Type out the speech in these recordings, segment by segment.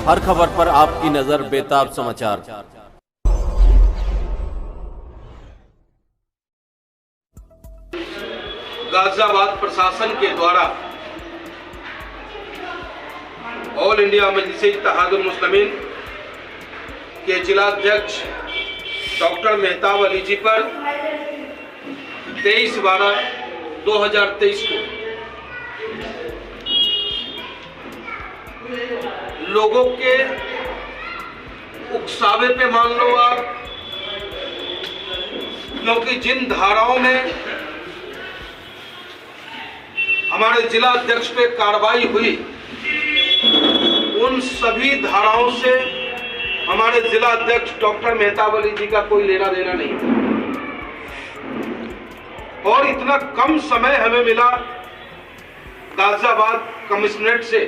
हर खबर पर आपकी नजर बेताब समाचार। गाजियाबाद प्रशासन के द्वारा ऑल इंडिया मजलिस-ए-इत्तेहादुल मुस्लिमीन के जिलाध्यक्ष डॉक्टर मेहताब अली जी पर 23/12/2023 को लोगों के उकसावे पे मान लो आप, क्योंकि जिन धाराओं में हमारे जिला अध्यक्ष पे कार्रवाई हुई उन सभी धाराओं से हमारे जिला अध्यक्ष डॉक्टर मेहताब अली जी का कोई लेना देना नहीं था। और इतना कम समय हमें मिला गाजियाबाद कमिश्नरेट से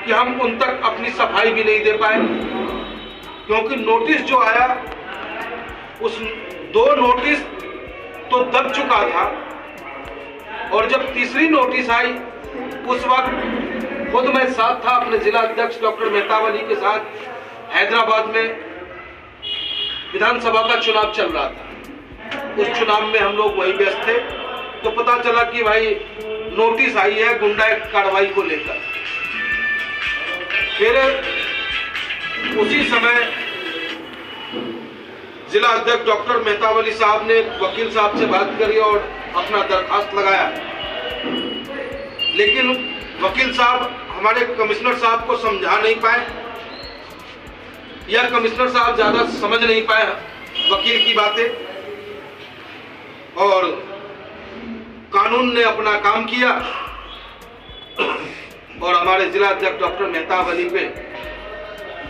कि हम उन तक अपनी सफाई भी नहीं दे पाए, क्योंकि नोटिस जो आया उस 2 नोटिस तो दब चुका था, और जब तीसरी नोटिस आई उस वक्त खुद मैं साथ था अपने जिला अध्यक्ष डॉक्टर मेहताब अली के साथ। हैदराबाद में विधानसभा का चुनाव चल रहा था, उस चुनाव में हम लोग वहीं व्यस्त थे, तो पता चला कि भाई नोटिस आई है गुंडा कार्रवाई को लेकर। फिर उसी समय जिला अध्यक्ष डॉक्टर मेहताब अली साहब ने वकील साहब से बात करी और अपना दरखास्त लगाया, लेकिन वकील साहब हमारे कमिश्नर साहब को समझा नहीं पाए, या कमिश्नर साहब ज्यादा समझ नहीं पाए वकील की बातें, और कानून ने अपना काम किया और हमारे जिला अध्यक्ष डॉक्टर मेहताब अली पे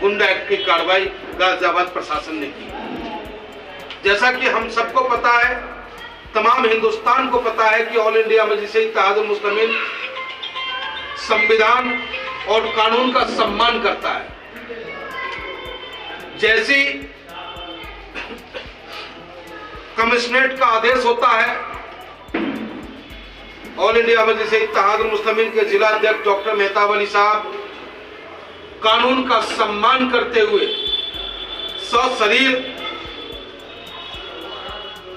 गुंडा एक्ट की कार्रवाई गाजियाबाद प्रशासन ने की। जैसा कि हम सबको पता है, तमाम हिंदुस्तान को पता है कि ऑल इंडिया मजलिस-ए-इत्तेहादुल मुस्लिमीन संविधान और कानून का सम्मान करता है। जैसी कमिश्नरेट का आदेश होता है, ऑल इंडिया मजलिस-ए-इत्तेहादुल मुस्लिमीन के जिला अध्यक्ष डॉक्टर मेहताब अली साहब कानून का सम्मान करते हुए सशरीर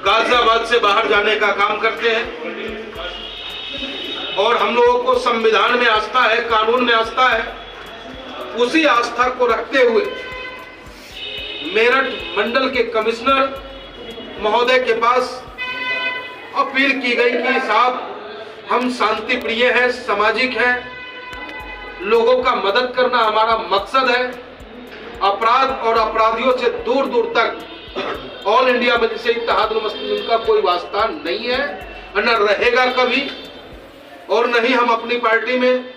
गाजियाबाद से बाहर जाने का काम करते हैं। और हम लोगों को संविधान में आस्था है, कानून में आस्था है। उसी आस्था को रखते हुए मेरठ मंडल के कमिश्नर महोदय के पास अपील की गई कि साहब हम शांति प्रिय हैं, सामाजिक हैं, लोगों का मदद करना हमारा मकसद है। अपराध और अपराधियों से दूर दूर तक ऑल इंडिया मजलिस-ए-इत्तेहादुल मुस्लिमीन का कोई वास्ता नहीं है, न रहेगा कभी, और न ही हम अपनी पार्टी में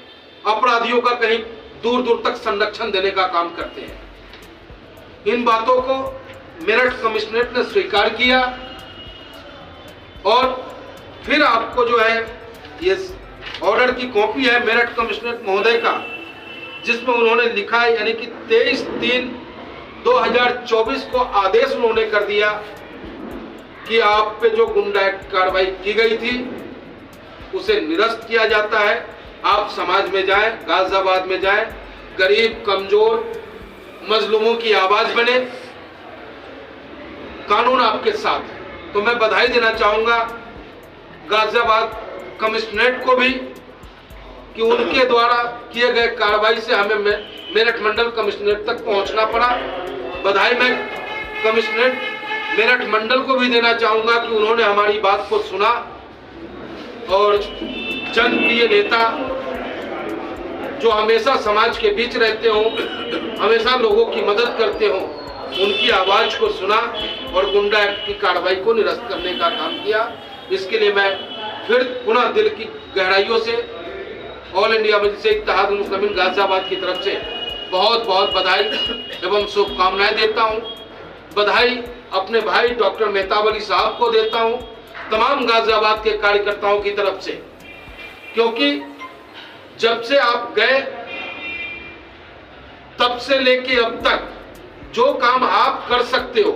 अपराधियों का कहीं दूर दूर तक संरक्षण देने का काम करते हैं। इन बातों को मेरठ कमिश्नरेट ने स्वीकार किया, और फिर आपको जो है ये ऑर्डर की कॉपी है मेरठ कमिश्नरेट महोदय का, जिसमें उन्होंने लिखा है, यानी कि 23/3/2024 को आदेश उन्होंने कर दिया कि आप पे जो गुंडा कार्रवाई की गई थी उसे निरस्त किया जाता है। आप समाज में जाएं, गाजियाबाद में जाएं, गरीब कमजोर मजलूमों की आवाज बने, कानून आपके साथ है। तो मैं बधाई देना चाहूंगा गाजियाबाद कमिश्नरेट को भी कि उनके द्वारा किए गए कार्रवाई से हमें मेरठ मंडल कमिश्नरेट तक पहुंचना पड़ा। बधाई मैं कमिश्नरेट मेरठ मंडल को भी देना चाहूंगा कि उन्होंने हमारी बात को सुना और जनप्रिय नेता जो हमेशा समाज के बीच रहते हो, हमेशा लोगों की मदद करते हो, उनकी आवाज को सुना और गुंडा एक्ट की कार्रवाई को निरस्त करने का काम किया। इसके लिए मैं फिर पुनः दिल की गहराइयों से ऑल इंडिया मजलिस-ए-इत्तेहादुल मुस्लिमीन गाजियाबाद की तरफ से बहुत बहुत बधाई एवं शुभकामनाएं देता हूं। बधाई अपने भाई डॉक्टर मेहताब अली साहब को देता हूं, तमाम गाजियाबाद के कार्यकर्ताओं की तरफ से, क्योंकि जब से आप गए तब से लेके अब तक जो काम आप कर सकते हो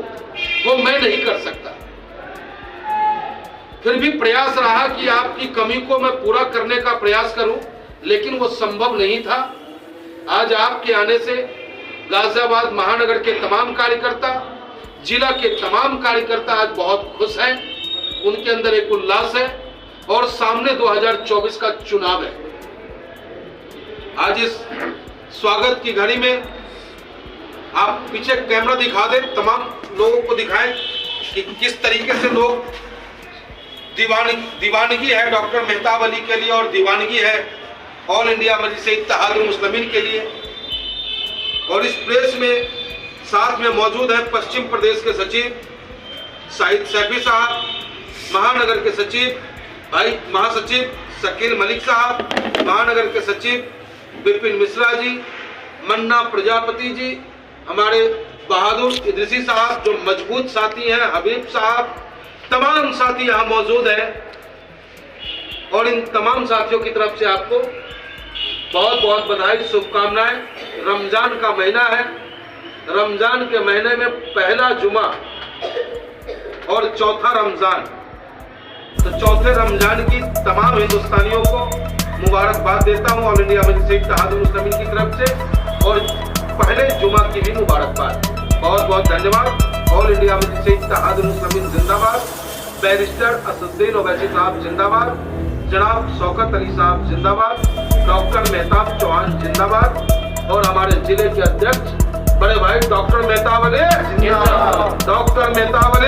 वो मैं नहीं कर सकता। फिर भी प्रयास रहा कि आपकी कमी को मैं पूरा करने का प्रयास करूं, लेकिन वो संभव नहीं था। आज आपके आने से गाजियाबाद महानगर के तमाम कार्यकर्ता, जिला के तमाम कार्यकर्ता आज बहुत खुश हैं। उनके अंदर एक उल्लास है और सामने 2024 का चुनाव है। आज इस स्वागत की घड़ी में आप पीछे कैमरा दिखा दें, तमाम लोगों को दिखाएं कि किस तरीके से लोग दीवानगी है डॉक्टर मेहताब अली के लिए और दीवानगी है ऑल इंडिया मजलिस इत्तेहादुल मुस्लिमीन के लिए। और इस प्रेस में साथ में मौजूद है पश्चिम प्रदेश के सचिव शाहिद सैफी साहब, महानगर के सचिव भाई महासचिव शकील मलिक साहब, महानगर के सचिव विपिन मिश्रा जी, मन्ना प्रजापति जी, हमारे बहादुर इदरीसी साहब जो मजबूत साथी हैं, हबीब साहब, तमाम साथी यहाँ मौजूद हैं। और इन तमाम साथियों की तरफ से आपको बहुत बहुत बधाई, शुभकामनाएं। रमजान का महीना है, रमजान के महीने में पहला जुमा और चौथा रमजान, तो चौथे रमजान की तमाम हिंदुस्तानियों को मुबारकबाद देता हूं ऑल इंडिया मजलिस इत्तेहादुल मुस्लिमीन की तरफ से, और पहले जुमा की भी मुबारकबाद। बहुत बहुत धन्यवाद। ऑल इंडिया मजलिस इत्तेहादुल मुस्लिमीन जिंदाबाद, बैरिस्टर असदुद्दीन ओवैसी साहब जिंदाबाद, जनाब शौकत अली साहब जिंदाबाद, डॉक्टर मेहताब चौहान जिंदाबाद, और हमारे जिले के अध्यक्ष बड़े भाई डॉक्टर मेहताब अली, डॉक्टर मेहताब अली